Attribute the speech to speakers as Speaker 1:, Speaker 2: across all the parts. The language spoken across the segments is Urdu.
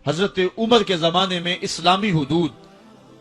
Speaker 1: حضرت عمر کے زمانے میں اسلامی حدود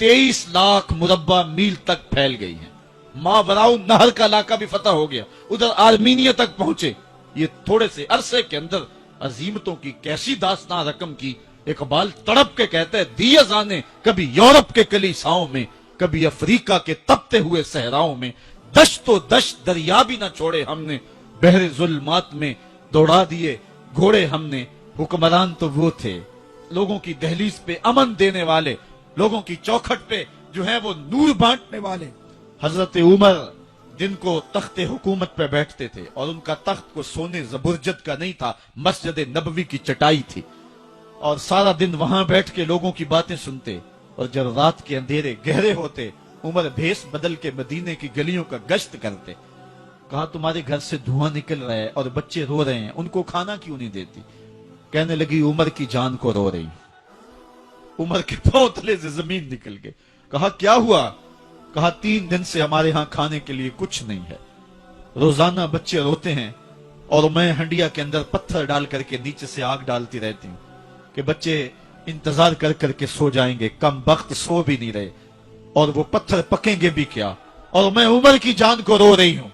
Speaker 1: 23 لاکھ مربع میل تک پھیل گئی ہیں. ماوراء نہر کا علاقہ بھی فتح ہو گیا, ادھر آرمینیا تک پہنچے. یہ تھوڑے سے عرصے کے اندر عظیمتوں کی کیسی داستان رقم کی. اقبال تڑپ کے کہتا ہے, دی ازانے کبھی یورپ کے کلیساؤں میں, کبھی افریقہ کے تپتے ہوئے صحراؤں میں, دشت و دشت دریا بھی نہ چھوڑے ہم نے, بحر ظلمات میں دوڑا دیے گھوڑے ہم نے. حکمران تو وہ تھے لوگوں کی دہلیز پہ امن دینے والے, لوگوں کی چوکھٹ پہ جو ہے وہ نور بانٹنے والے. حضرت عمر جن کو تخت حکومت پہ بیٹھتے تھے, اور ان کا تخت کو سونے زبرجد کا نہیں تھا, مسجد نبوی کی چٹائی تھی, اور سارا دن وہاں بیٹھ کے لوگوں کی باتیں سنتے. اور جب رات کے اندھیرے گہرے ہوتے, عمر بھیس بدل کے مدینے کی گلیوں کا گشت کرتے. کہا تمہارے گھر سے دھواں نکل رہا ہے اور بچے رو رہے ہیں, ان کو کھانا کیوں نہیں دیتی؟ کہنے لگی عمر کی جان کو رو رہی. عمر کے پاؤں تلے سے زمین نکل گئے. کہا کیا ہوا؟ کہا 3 دن سے ہمارے ہاں کھانے کے لیے کچھ نہیں ہے. روزانہ بچے روتے ہیں اور میں ہنڈیا کے اندر پتھر ڈال کر کے نیچے سے آگ ڈالتی رہتی ہوں کہ بچے انتظار کر کر کے سو جائیں گے. کم وقت سو بھی نہیں رہے, اور وہ پتھر پکیں گے بھی کیا, اور میں عمر کی جان کو رو رہی ہوں.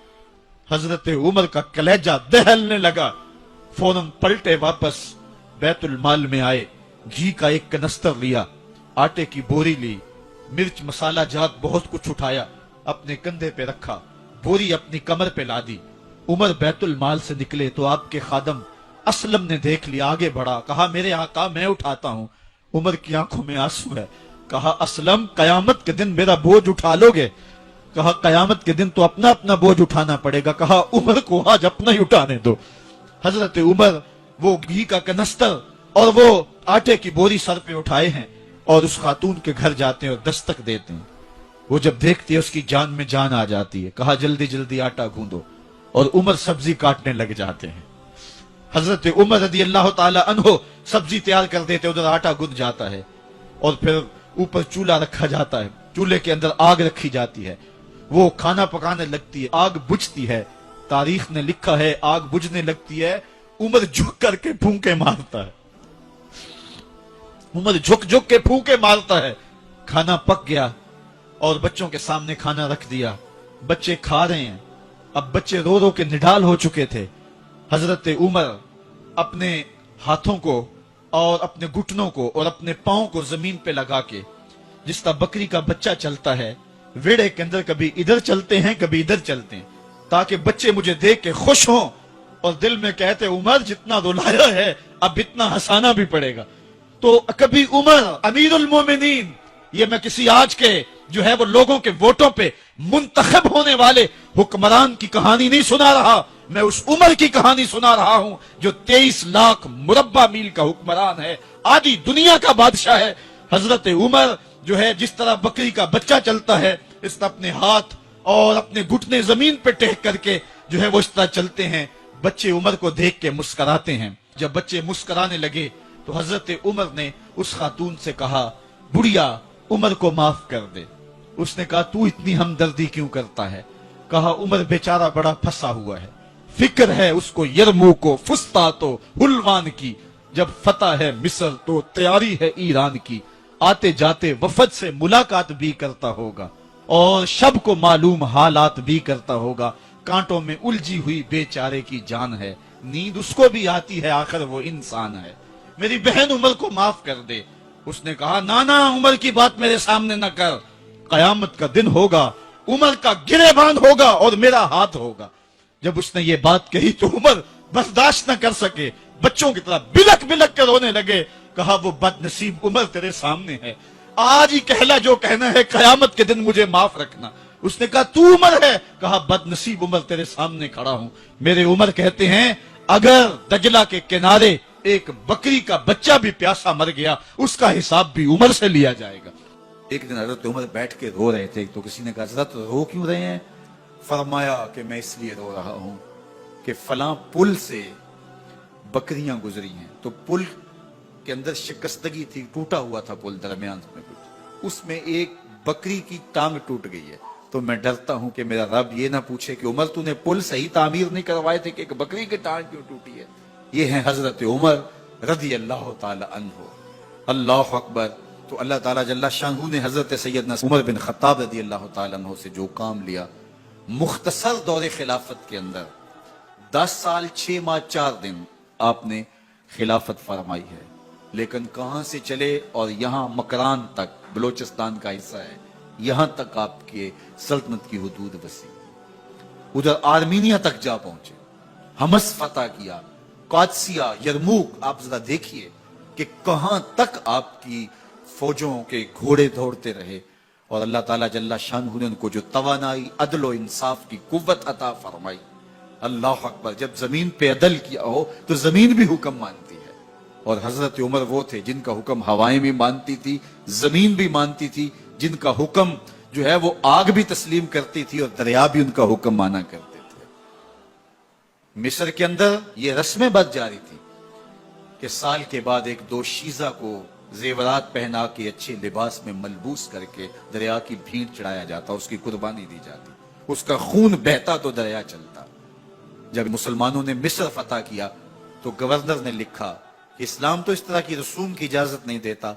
Speaker 1: حضرت عمر کا کلیجہ دہلنے لگا. فوراً پلٹے واپس بیت المال میں آئے, گھی کا ایک کنستر لیا, آٹے کی بوری لی, مرچ مسالہ جات بہت کچھ اٹھایا, اپنے کندھے پہ رکھا, بوری اپنی کمر پہ لا دی. عمر بیت المال سے نکلے تو آپ کے خادم اسلم نے دیکھ لیا, آگے بڑھا, کہا میرے آقا میں اٹھاتا ہوں. عمر کی آنکھوں میں آنسو ہے. کہا اسلم قیامت کے دن میرا بوجھ اٹھا لو گے؟ کہا قیامت کے دن تو اپنا اپنا بوجھ اٹھانا پڑے گا. کہا عمر کو آج اپنا ہی اٹھانے دو. حضرت عمر وہ گھی کا کنستر اور وہ آٹے کی بوری سر پہ اٹھائے ہیں, اور اس خاتون کے گھر جاتے ہیں اور دستک دیتے ہیں. وہ جب دیکھتی ہے اس کی جان میں جان آ جاتی ہے. کہا جلدی جلدی آٹا گوندو, اور عمر سبزی کاٹنے لگ جاتے ہیں. حضرت عمر رضی اللہ تعالی عنہ سبزی تیار کر دیتے, ادھر آٹا گند جاتا ہے, اور پھر اوپر چولہا رکھا جاتا ہے, چولہے کے اندر آگ رکھی جاتی ہے, وہ کھانا پکانے لگتی ہے, آگ بجھتی ہے. تاریخ نے لکھا ہے آگ بجھنے لگتی ہے, عمر جھک کر کے پھونکے مارتا ہے. عمر جھک جھک کے پھونکے مارتا ہے. کھانا پک گیا اور بچوں کے سامنے کھانا رکھ دیا, بچے کھا رہے ہیں. اب بچے رو رو کے نڈال ہو چکے تھے. حضرت عمر اپنے ہاتھوں کو اور اپنے گھٹنوں کو اور اپنے پاؤں کو زمین پہ لگا کے, جس طرح بکری کا بچہ چلتا ہے ویڑے کے اندر, کبھی ادھر چلتے ہیں کبھی ادھر چلتے ہیں, تاکہ بچے مجھے دیکھ کے خوش ہوں اور دل میں کہتے عمر جتنا رلایا ہے اب اتنا ہنسانا بھی پڑے گا. تو کبھی عمر امیر المومنین, یہ میں کسی آج کے جو ہے وہ لوگوں کے ووٹوں پہ منتخب ہونے والے حکمران کی کہانی نہیں سنا رہا, میں اس عمر کی کہانی سنا رہا ہوں جو 23 لاکھ مربع میل کا حکمران ہے, آدھی دنیا کا بادشاہ ہے. حضرت عمر جو ہے جس طرح بکری کا بچہ چلتا ہے, اس طرح اپنے ہاتھ اور اپنے گھٹنے زمین پہ ٹیک کر کے جو ہے وہ اس طرح چلتے ہیں. بچے عمر کو دیکھ کے مسکراتے ہیں. جب بچے مسکرانے لگے تو حضرت عمر نے اس خاتون سے کہا بڑھیا عمر کو معاف کر دے. اس نے کہا تو اتنی ہمدردی کیوں کرتا ہے؟ کہا عمر بیچارہ بڑا پھنسا ہوا ہے, فکر ہے اس کو یرموک و فسطاط و حلوان کی, جب فتح ہے مصر تو تیاری ہے ایران کی, آتے جاتے وفد سے ملاقات بھی کرتا ہوگا اور شب کو معلوم حالات بھی کرتا ہوگا, کانٹوں میں الجھی ہوئی بیچارے کی جان ہے, نیند اس کو بھی آتی ہے آخر وہ انسان ہے, میری بہن عمر کو معاف کر دے. اس نے کہا نانا عمر کی بات میرے سامنے نہ کر, قیامت کا دن ہوگا, عمر کا گریبان ہوگا اور میرا ہاتھ ہوگا. جب اس نے یہ بات کہی تو عمر برداشت نہ کر سکے, بچوں کی طرح بلک بلک کر رونے لگے. کہا وہ بد نصیب عمر تیرے سامنے ہے, آج ہی کہلا جو کہنا ہے, قیامت کے دن مجھے معاف رکھنا. اس نے کہا تو عمر ہے؟ کہا بد نصیب عمر تیرے سامنے کھڑا ہوں. میرے عمر کہتے ہیں اگر دجلہ کے کنارے ایک بکری کا بچہ بھی پیاسا مر گیا اس کا حساب بھی عمر سے لیا جائے گا. ایک دن حضرت عمر بیٹھ کے رو رہے تھے, تو کسی نے کہا حضرت رو کیوں رہے ہیں؟ فرمایا کہ میں اس لیے رو رہا ہوں کہ فلاں پل سے بکریاں گزری ہیں, تو پل کے اندر شکستگی تھی, ٹوٹا ہوا تھا پل درمیان میں کچھ, اس میں ایک بکری کی ٹانگ ٹوٹ گئی ہے, تو میں ڈرتا ہوں کہ میرا رب یہ نہ پوچھے کہ عمر تو نے پل صحیح تعمیر نہیں کروائے تھے کہ ایک بکری کی ٹانگ کیوں ٹوٹی ہے. یہ ہیں حضرت عمر رضی اللہ تعالی عنہ. اللہ اکبر. تو اللہ تعالیٰ جل شانہ نے حضرت سیدنا عمر بن خطاب رضی اللہ تعالیٰ عنہ سے جو کام لیا، مختصر دور خلافت کے اندر 10 سال 6 ماہ 4 دن آپ نے خلافت فرمائی ہے. لیکن کہاں سے چلے اور یہاں مکران تک، بلوچستان کا حصہ ہے، یہاں تک آپ کے سلطنت کی حدود وسیع. ادھر آرمینیا تک جا پہنچے، حمص فتح کیا، قادسیہ، یرموک. آپ ذرا دیکھیے کہ کہاں تک آپ کی فوجوں کے گھوڑے دوڑتے رہے. اور اللہ تعالیٰ جل شانہ نے ان کو جو توانائی، عدل و انصاف کی قوت عطا فرمائی. اللہ اکبر. جب زمین پہ عدل کیا ہو تو زمین بھی حکم مانتی ہے. اور حضرت عمر وہ تھے جن کا حکم ہوائیں بھی مانتی تھی، زمین بھی مانتی تھی، جن کا حکم جو ہے وہ آگ بھی تسلیم کرتی تھی اور دریا بھی ان کا حکم مانا کرتے تھے. مصر کے اندر یہ رسمیں بد جاری تھی کہ سال کے بعد ایک دوشیزہ کو زیورات پہنا کے اچھے لباس میں ملبوس کر کے دریا کی بھینٹ چڑھایا جاتا، اس کی قربانی دی جاتی، اس کا خون بہتا تو دریا چلتا. جب مسلمانوں نے مصر فتح کیا تو گورنر نے لکھا کہ اسلام تو اس طرح کی رسوم کی اجازت نہیں دیتا،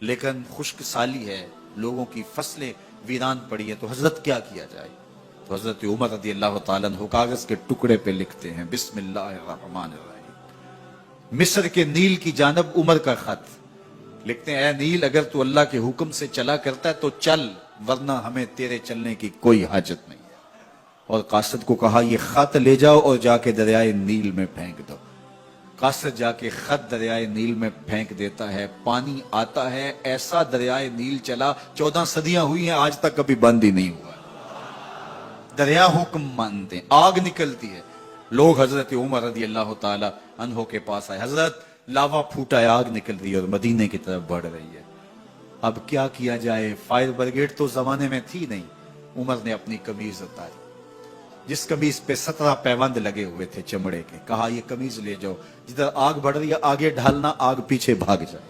Speaker 1: لیکن خشک سالی ہے، لوگوں کی فصلیں ویران پڑی ہیں، تو حضرت کیا کیا جائے؟ تو حضرت عمر رضی اللہ تعالیٰ عنہ کاغذ کے ٹکڑے پہ لکھتے ہیں بسم اللہ الرحمن الرحیم. مصر کے نیل کی جانب عمر کا خط لکھتے ہیں، اے نیل اگر تو اللہ کے حکم سے چلا کرتا ہے تو چل، ورنہ ہمیں تیرے چلنے کی کوئی حاجت نہیں ہے. اور قاصد کو کہا یہ خط لے جاؤ اور جا کے دریائے نیل میں پھینک دو. قاصد جا کے خط دریائے نیل میں پھینک دیتا ہے، پانی آتا ہے، ایسا دریائے نیل چلا 14 صدیاں ہوئی ہیں آج تک کبھی بند ہی نہیں ہوا. دریا حکم مانتے ہیں، آگ نکلتی ہے. لوگ حضرت عمر رضی اللہ تعالی عنہ کے پاس آئے، حضرت لاوا پھوٹا ہے، آگ نکل رہی ہے اور مدینے کی طرف بڑھ رہی ہے، اب کیا کیا جائے؟ فائر بریگیڈ تو زمانے میں تھی نہیں. عمر نے اپنی قمیض اتاری، جس قمیض پہ 17 پیوند لگے ہوئے تھے چمڑے کے، کہا یہ قمیض لے جاؤ، جدھر آگ بڑھ رہی ہے آگے ڈھالنا، آگ پیچھے بھاگ جائے.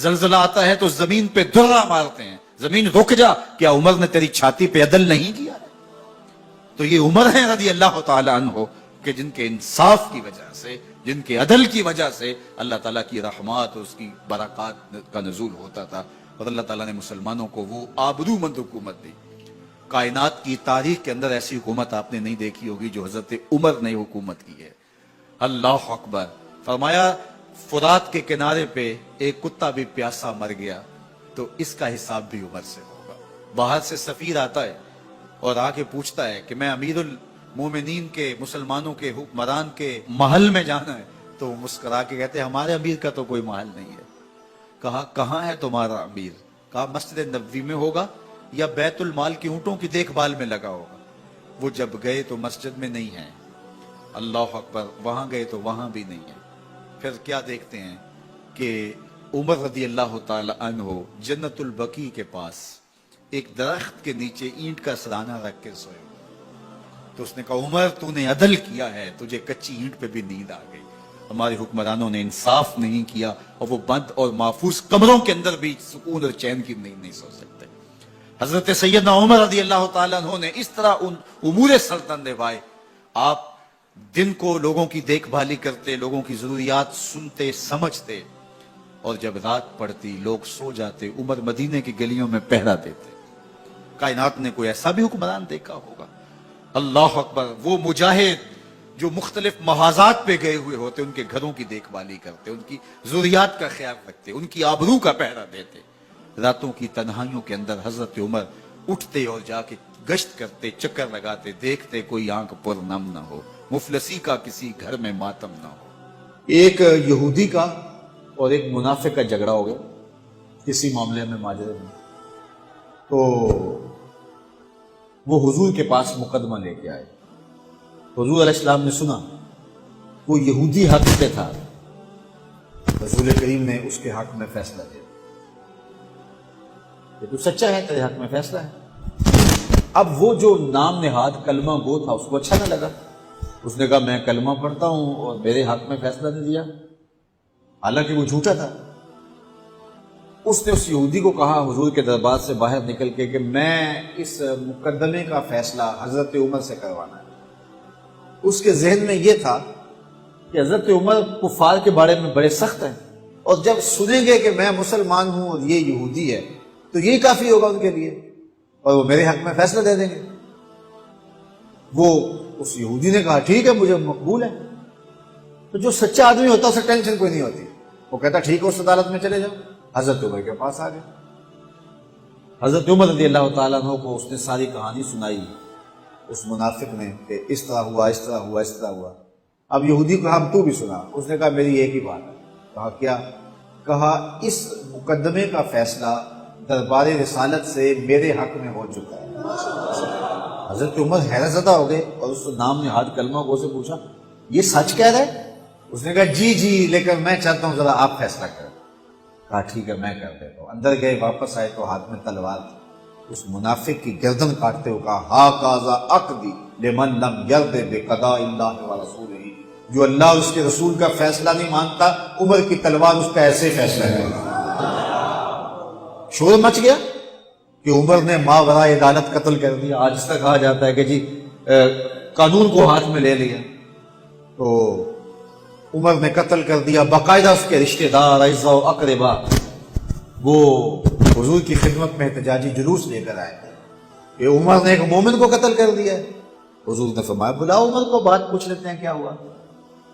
Speaker 1: زلزلہ آتا ہے تو زمین پہ درہ مارتے ہیں، زمین رک جا، کیا عمر نے تیری چھاتی پہ عدل نہیں کیا؟ تو یہ عمر ہیں رضی اللہ تعالی عنہ کہ جن کے انصاف کی وجہ سے، جن کے عدل کی وجہ سے اللہ تعالیٰ کی رحمات اور اس کی برکات کا نزول ہوتا تھا. اور اللہ تعالیٰ نے مسلمانوں کو وہ آبرومند حکومت دی. کائنات کی تاریخ کے اندر ایسی حکومت آپ نے نہیں دیکھی ہوگی جو حضرت عمر نے حکومت کی ہے. اللہ اکبر. فرمایا فرات کے کنارے پہ ایک کتا بھی پیاسا مر گیا تو اس کا حساب بھی عمر سے ہوگا. باہر سے سفیر آتا ہے اور آ کے پوچھتا ہے کہ میں امیر المومنین کے، مسلمانوں کے حکمران کے محل میں جانا ہے، تو وہ مسکرا کے کہتے ہیں ہمارے امیر کا تو کوئی محل نہیں ہے. کہا کہاں ہے تمہارا امیر؟ کہا مسجد نبوی میں ہوگا یا بیت المال کی اونٹوں کی دیکھ بھال میں لگا ہوگا. وہ جب گئے تو مسجد میں نہیں ہے. اللہ اکبر. وہاں گئے تو وہاں بھی نہیں ہے. پھر کیا دیکھتے ہیں کہ عمر رضی اللہ تعالی عنہ جنت البقیع کے پاس ایک درخت کے نیچے اینٹ کا سرانہ رکھ کے سوئے. تو اس نے کہا عمر تو نے عدل کیا ہے، تجھے کچی اینٹ پہ بھی نیند آ گئی. ہمارے حکمرانوں نے انصاف نہیں کیا اور وہ بند اور محفوظ کمروں کے اندر بھی سکون اور چین کی نیند نہیں سو سکتے. حضرت سیدنا عمر رضی اللہ تعالیٰ عنہ نے اس طرح ان امور سلطنت نبھائے. آپ دن کو لوگوں کی دیکھ بھالی کرتے، لوگوں کی ضروریات سنتے سمجھتے، اور جب رات پڑتی لوگ سو جاتے عمر مدینے کی گلیوں میں پہرا دیتے. کائنات نے کوئی ایسا بھی حکمران دیکھا ہوگا؟ اللہ اکبر. وہ مجاہد جو مختلف محاذات پہ گئے ہوئے ہوتے، ان کے گھروں کی دیکھ بھالی کرتے، ان کی ضروریات کا خیال رکھتے، ان کی آبرو کا پہرا دیتے. راتوں کی تنہائیوں کے اندر حضرت عمر اٹھتے اور جا کے گشت کرتے، چکر لگاتے، دیکھتے کوئی آنکھ پر نم نہ ہو، مفلسی کا کسی گھر میں ماتم نہ ہو. ایک یہودی کا اور ایک منافق کا جھگڑا ہو گیا کسی معاملے میں، ماجرے میں. تو وہ حضور کے پاس مقدمہ لے کے آئے. حضور علیہ السلام نے سنا وہ یہودی حق پہ تھا. رسول کریم نے اس کے حق میں فیصلہ دیا کہ تو سچا ہے، تیرے حق میں فیصلہ ہے. اب وہ جو نام نہاد کلمہ گو تھا اس کو اچھا نہ لگا. اس نے کہا میں کلمہ پڑھتا ہوں اور میرے حق میں فیصلہ نہیں دیا، حالانکہ وہ جھوٹا تھا. اس نے اس یہودی کو کہا حضور کے دربار سے باہر نکل کے کہ میں اس مقدمے کا فیصلہ حضرت عمر سے کروانا ہے. اس کے ذہن میں یہ تھا کہ حضرت عمر کفار کے بارے میں بڑے سخت ہیں،
Speaker 2: اور جب سنیں گے کہ میں مسلمان ہوں اور یہ یہودی ہے تو یہی کافی ہوگا ان کے لیے، اور وہ میرے حق میں فیصلہ دے دیں گے۔ وہ اس یہودی نے کہا ٹھیک ہے مجھے مقبول ہے۔ تو جو سچا آدمی ہوتا ہے اسے ٹینشن کوئی نہیں ہوتی، وہ کہتا ٹھیک ہے اس عدالت میں چلے جاؤ۔ حضرت عمر کے پاس آ گئے، حضرت عمر رضی اللہ تعالیٰ عنہ کو اس نے ساری کہانی سنائی اس منافق نے کہ اس طرح ہوا، اس طرح ہوا، اس طرح ہوا۔ اب یہودی کو ہم تو بھی سنا، اس نے کہا میری ایک ہی بات ہے۔ کہا کیا؟ کہا اس مقدمے کا فیصلہ دربار رسالت سے میرے حق میں ہو چکا ہے۔ حضرت عمر حیرت زدہ ہو گئے اور اس نام نے ہاتھ کلمہ گو سے پوچھا یہ سچ کہہ رہے؟ اس نے کہا جی جی، لیکن میں چاہتا ہوں ذرا آپ فیصلہ کریں۔ کہا ٹھیک ہے میں کر دیتا ہوں۔ اندر گئے، واپس آئے تو ہاتھ میں تلوار تھی۔ اس منافق کی گردن کاٹتے ہوئے کہا ہا کازا عقدی لمن لم یرد بقضاء اللہ ورسولہ، جو اللہ اور اس کے رسول کا فیصلہ نہیں مانتا، عمر کی تلوار اس کا ایسے فیصلہ ہے۔ شور مچ گیا کہ عمر نے ماورائے عدالت قتل کر دیا۔ آج تک کہا جاتا ہے کہ جی قانون کو ہاتھ میں لے لیا۔ تو عمر نے قتل کر دیا، باقاعدہ اس کے رشتہ دار اعزاء و اقربا وہ حضور کی خدمت میں احتجاجی جلوس لے کر آئے کہ عمر نے ایک مومن کو قتل کر دیا ہے۔ حضور نے فرمایا بلاؤ عمر کو، بات پوچھ لیتے ہیں کیا ہوا۔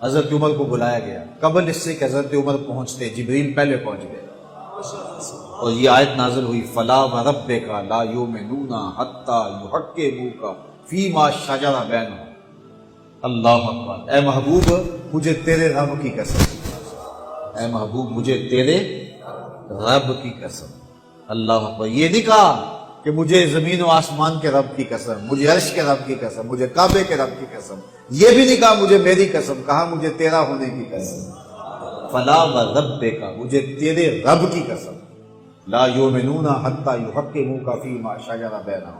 Speaker 2: حضرت عمر کو بلایا گیا۔ قبل اس سے کہ حضرت عمر پہنچتے جبریل پہلے پہنچ گئے اور یہ آیت نازل ہوئی فلا وربک لا یؤمنون حتی یحکموک فیما شجر بینہم۔ اللہ اکبر۔ اے محبوب مجھے تیرے رب کی قسم، اے محبوب مجھے تیرے رب کی قسم۔ اللہ اکبر۔ یہ نہیں کہا کہ مجھے زمین و آسمان کے رب کی قسم، مجھے عرش کے رب کی قسم، مجھے کعبے کے رب کی قسم، یہ بھی نہیں کہا مجھے میری قسم، کہا مجھے تیرا ہونے کی قسم۔ فلا وربک، مجھے تیرے رب کی قسم، لا یؤمنون حتی یحکموک فیما شجر بینہم،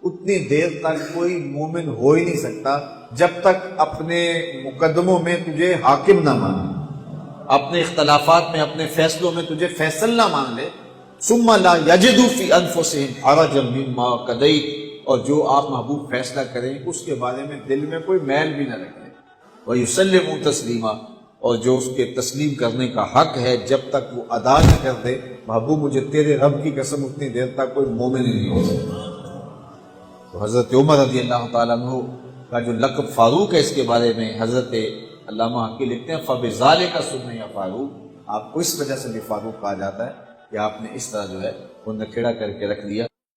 Speaker 2: اتنی دیر تک کوئی مومن ہو ہی نہیں سکتا جب تک اپنے مقدموں میں تجھے حاکم نہ مانے، اپنے اختلافات میں، اپنے فیصلوں میں تجھے فیصل نہ مان لے۔ ثم لا یجدوا فی انفسہم حرجا مما قضیت، اور جو آپ محبوب فیصلہ کریں اس کے بارے میں دل میں کوئی میل بھی نہ رکھیں۔ ویسلموا تسلیما، اور جو اس کے تسلیم کرنے کا حق ہے جب تک وہ ادا نہ کر دے، محبوب مجھے تیرے رب کی قسم اتنی دیر تک کوئی مومن ہی نہیں ہو سکتا۔ تو حضرت عمر رضی اللہ تعالیٰ عنہ کا جو لقب فاروق ہے، اس کے بارے میں حضرت علامہ حقی لکھتے ہیں فَبِذَالِكَ سُمِّيَ فاروق، آپ کو اس وجہ سے بھی فاروق کہا جاتا ہے کہ آپ نے اس طرح جو ہے وہ نکھیڑا کر کے رکھ دیا۔